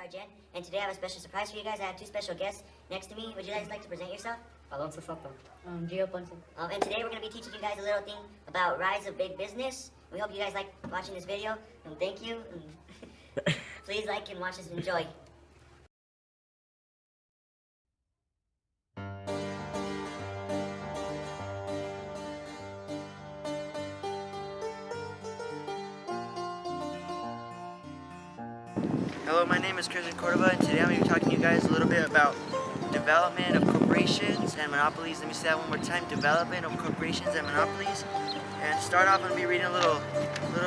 are Jen, and today I have a special surprise for you guys. I have two special guests next to me. Would you guys like to present yourself? Alonso Soto. Gio Ponce. And today we're going to be teaching you guys a little thing about rise of big business. We hope you guys like watching this video, and thank you. And please like and watch us and enjoy. Hello, my name is Christian Cordova, and today I'm going to be talking to you guys a little bit about development of corporations and monopolies. Let me say that one more time, development of corporations and monopolies. And to start off, I'm going to be reading a little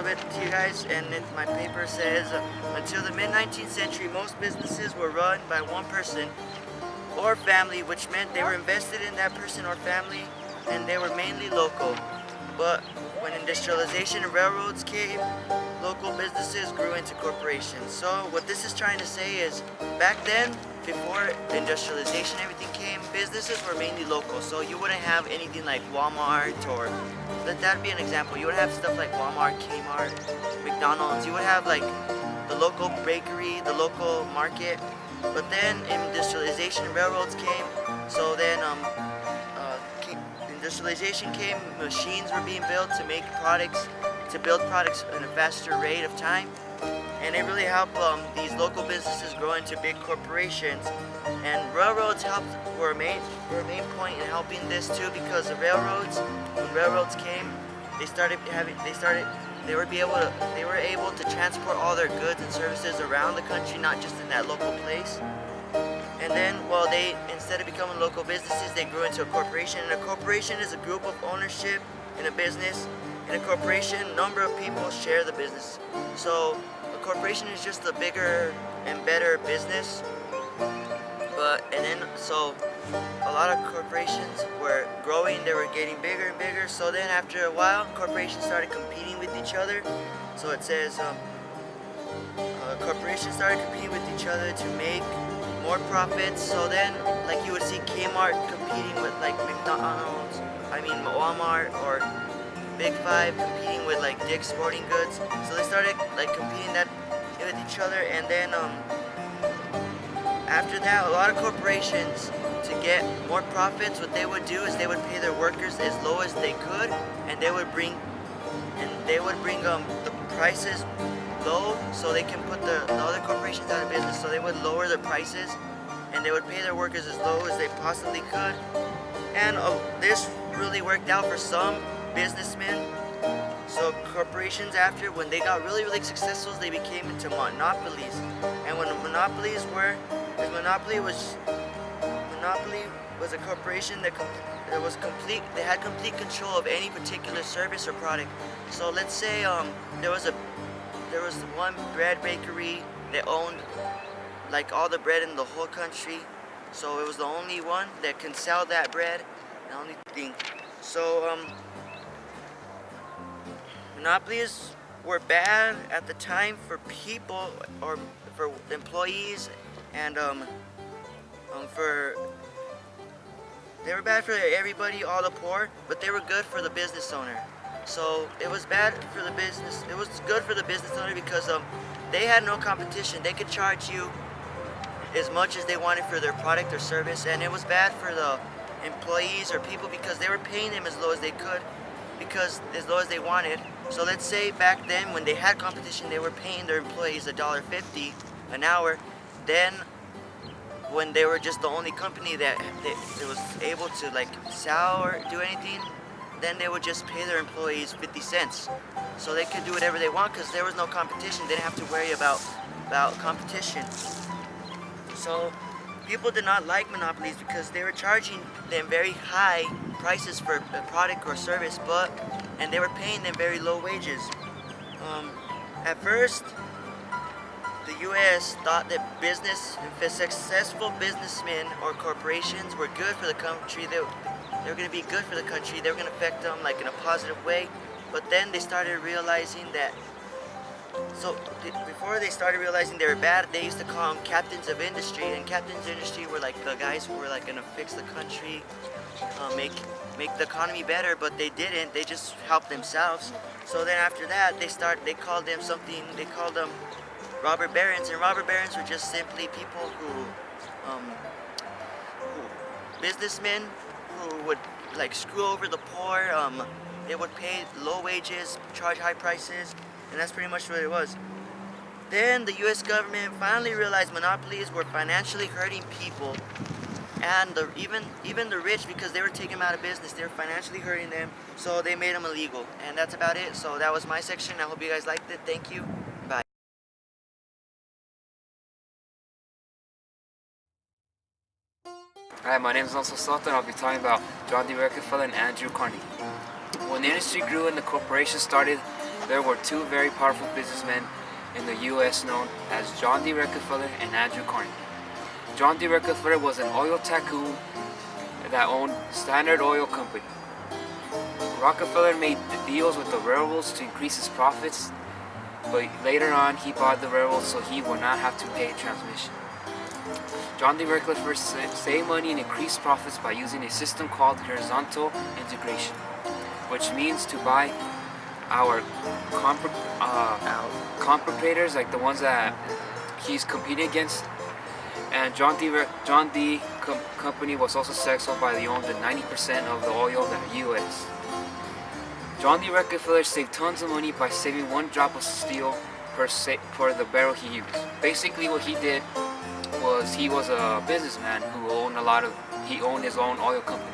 bit to you guys, and my paper says, until the mid-19th century, most businesses were run by one person or family, which meant they were invested in that person or family, and they were mainly local. But when industrialization and railroads came, local businesses grew into corporations. So what this is trying to say is, back then, before industrialization and everything came, businesses were mainly local. So you wouldn't have anything like Walmart, or that'd be an example. You would have stuff like Walmart, Kmart, McDonald's. You would have like the local bakery, the local market. But then industrialization and railroads came. So then industrialization came, machines were being built to make products, to build products in a faster rate of time, and it really helped these local businesses grow into big corporations. And railroads were a main point in helping this too, because the railroads, when railroads came, they were able to transport all their goods and services around the country, not just in that local place. And then, instead of becoming local businesses, they grew into a corporation. And a corporation is a group of ownership in a business. In a corporation, a number of people share the business. So a corporation is just a bigger and better business. So a lot of corporations were growing, they were getting bigger and bigger. So then after a while, corporations started competing with each other. So it says, corporations started competing with each other to make more profits. So then, like, you would see Kmart competing with like Walmart, or Big Five competing with like Dick's Sporting Goods. So they started like competing with each other, and then after that, a lot of corporations, to get more profits, what they would do is they would pay their workers as low as they could, and they would bring the prices low, so they can put the other corporations out of business. So they would lower their prices, and they would pay their workers as low as they possibly could. And this really worked out for some businessmen. So corporations, after, when they got really, really successful, they became into monopolies. And when monopoly was a corporation that was complete. They had complete control of any particular service or product. So let's say there was one bread bakery that owned like all the bread in the whole country. So it was the only one that can sell that bread, the only thing. So monopolies were bad at the time for people, or for employees, and they were bad for everybody, all the poor, but they were good for the business owner. So it was bad for the business. It was good for the business owner because they had no competition. They could charge you as much as they wanted for their product or service, and it was bad for the employees or people because they were paying them as low as they could, because as low as they wanted. So let's say back then, when they had competition, they were paying their employees $1.50 an hour. Then when they were just the only company that was able to like sell or do anything, then they would just pay their employees 50 cents. So they could do whatever they want because there was no competition. They didn't have to worry about competition. So people did not like monopolies because they were charging them very high prices for a product or service, and they were paying them very low wages. At first, the U.S. thought that successful businessmen or corporations were good for the country. They were going to be good for the country. They were going to affect them like in a positive way. But then they started realizing that. So before they started realizing they were bad, they used to call them captains of industry. And captains of industry were like the guys who were like going to fix the country, make the economy better. But they didn't. They just helped themselves. So then after that, they called them something. They called them robber barons, and robber barons were just simply people who businessmen who would like screw over the poor. They would pay low wages, charge high prices, and that's pretty much what it was. Then the U.S. government finally realized monopolies were financially hurting people, and even the rich, because they were taking them out of business. They were financially hurting them, so they made them illegal. And that's about it. So that was my section. I hope you guys liked it. Thank you. Bye. Hi, my name is Nelson Soto, and I'll be talking about John D. Rockefeller and Andrew Carnegie. When the industry grew and the corporation started, there were two very powerful businessmen in the U.S. known as John D. Rockefeller and Andrew Carnegie. John D. Rockefeller was an oil tycoon that owned Standard Oil Company. Rockefeller made deals with the railroads to increase his profits, but later on he bought the railroads so he would not have to pay transmission. John D. Rockefeller saved money and increased profits by using a system called horizontal integration, which means to buy our competitors, like the ones that he's competing against. And John D. Company was also successful by they owned 90% of the oil of the U.S. John D. Rockefeller saved tons of money by saving one drop of steel per the barrel he used. Basically, what he did was he was a businessman who owned he owned his own oil company.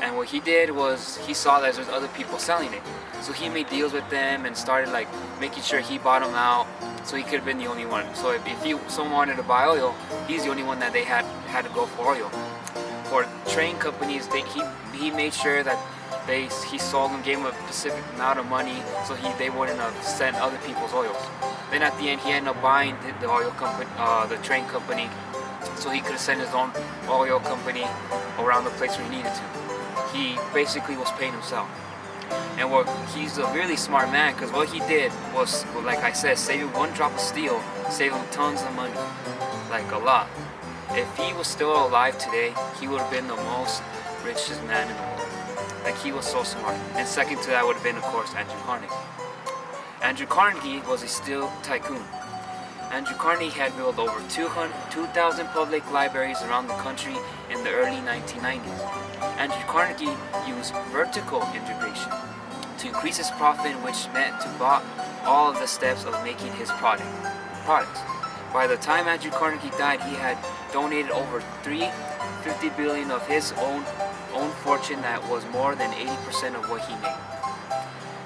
And what he did was he saw that there's other people selling it. So he made deals with them and started like making sure he bought them out, so he could have been the only one. So if someone wanted to buy oil, he's the only one that they had to go for oil. For train companies, he made sure that he sold them, gave them a specific amount of money so they wouldn't send other people's oils. Then at the end, he ended up buying the oil company, the train company, so he could have sent his own oil company around the place where he needed to. He basically was paying himself. And he's a really smart man, because what he did was, like I said, saving one drop of steel, saved him tons of money, like a lot. If he was still alive today, he would have been the most richest man in the world. Like, he was so smart. And second to that would have been, of course, Andrew Carnegie. Andrew Carnegie was a steel tycoon. Andrew Carnegie had built over 2,000 public libraries around the country in the early 1990s. Andrew Carnegie used vertical integration to increase his profit, which meant to buy all of the steps of making his products. By the time Andrew Carnegie died, he had donated over $350 billion of his own fortune. That was more than 80% of what he made.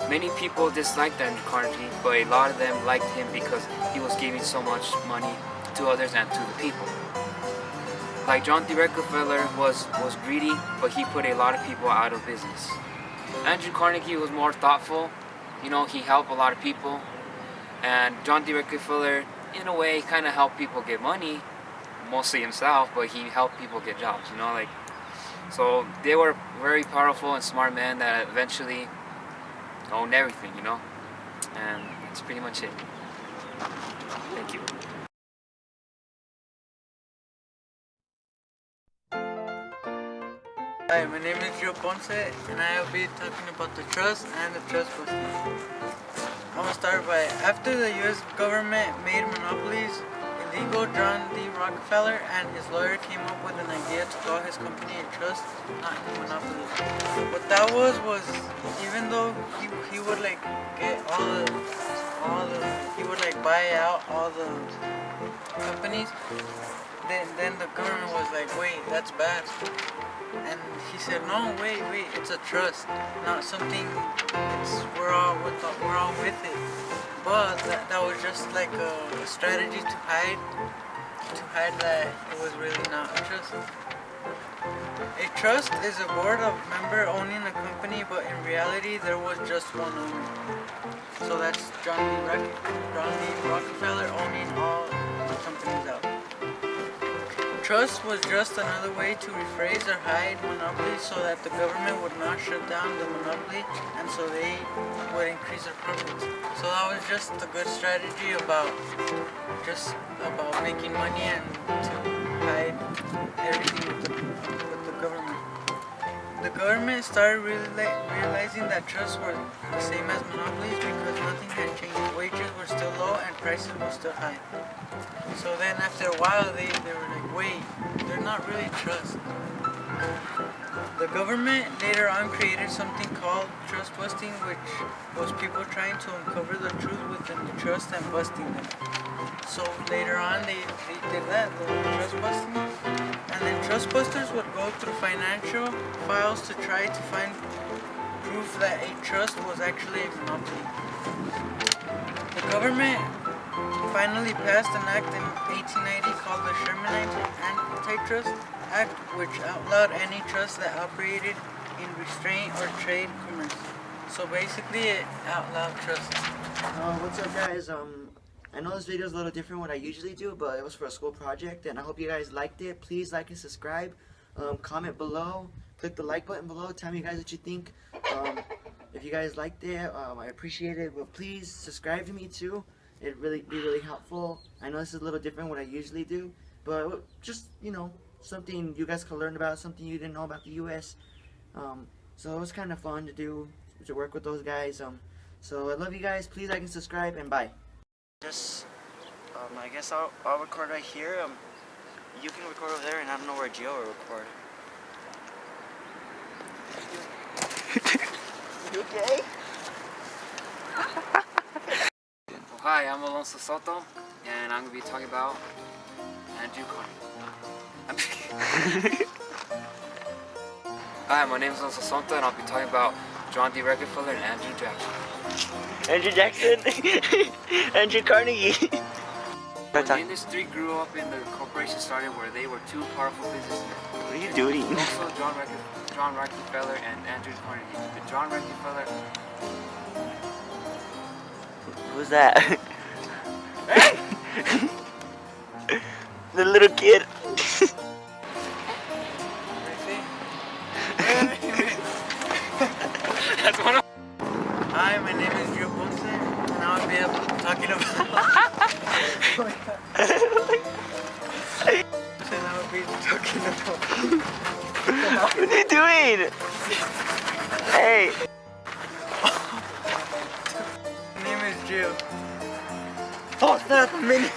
Many people disliked Andrew Carnegie, but a lot of them liked him because he was giving so much money to others and to the people. Like John D. Rockefeller was greedy, but he put a lot of people out of business. Andrew Carnegie was more thoughtful. He helped a lot of people. And John D. Rockefeller, in a way, kind of helped people get money, mostly himself, but he helped people get jobs, So they were very powerful and smart men that eventually owned everything, And that's pretty much it. Thank you. Hi, my name is Gio Ponce, and I will be talking about the trust and the trust busting. I'm going to start by, after the U.S. government made monopolies illegal, John D. Rockefeller and his lawyer came up with an idea to call his company a trust, not a monopoly. What that was even though he would like get he would like buy out all the companies, then the government was like, wait, that's bad. And he said, no, wait, it's a trust, not something, we're all with it. But that was just like a strategy to hide that it was really not a trust. A trust is a board of member owning a company, but in reality there was just one owner. So that's John D. Rockefeller owning all the companies out. Trust was just another way to rephrase or hide monopolies so that the government would not shut down the monopoly, and so they would increase their profits. So that was just a good strategy about making money and to hide everything with the government. the government started realizing that trusts were the same as monopolies because nothing had changed. Wages were still low and prices were still high. So then after a while they were like, wait, they're not really trusts. The government later on created something called trust busting, which was people trying to uncover the truth within the trust and busting them. So later on they did that, the trust busting. And then trust busters would go through financial files to try to find proof that a trust was actually a monopoly. The government finally passed an act in 1890 called the Shermanite Antitrust Act, which outlawed any trust that operated in restraint or trade commerce. So basically it outlawed trust. What's up, guys? I know this video is a little different than what I usually do, but it was for a school project, and I hope you guys liked it. Please like and subscribe. Comment below. Click the like button below. Tell me guys what you think. If you guys liked it, I appreciate it. But please subscribe to me too. It'd really be really helpful. I know this is a little different than what I usually do, but just, you know, something you guys can learn about, something you didn't know about the U.S. So it was kind of fun to work with those guys. So I love you guys. Please like and subscribe, and bye. Just, I guess I'll record right here. You can record over there, and I don't know where Gio will record. You okay? Hi, I'm Alonso Soto, and I'm going to be talking about Andrew Carnegie. Hi, my name is Alonso Soto, and I'll be talking about John D. Rockefeller and Andrew Jackson. Andrew Jackson? Andrew Carnegie. When the industry grew up and the corporation started where they were two powerful businessmen. What are you doing? Also John Rockefeller and Andrew Carnegie. The John Rockefeller... Who's that? The little kid. That's one of... Hi, my name is Gio Ponce, and I'll be talking about... What are you doing? Hey. My name is Gio. Oh, snap a minute.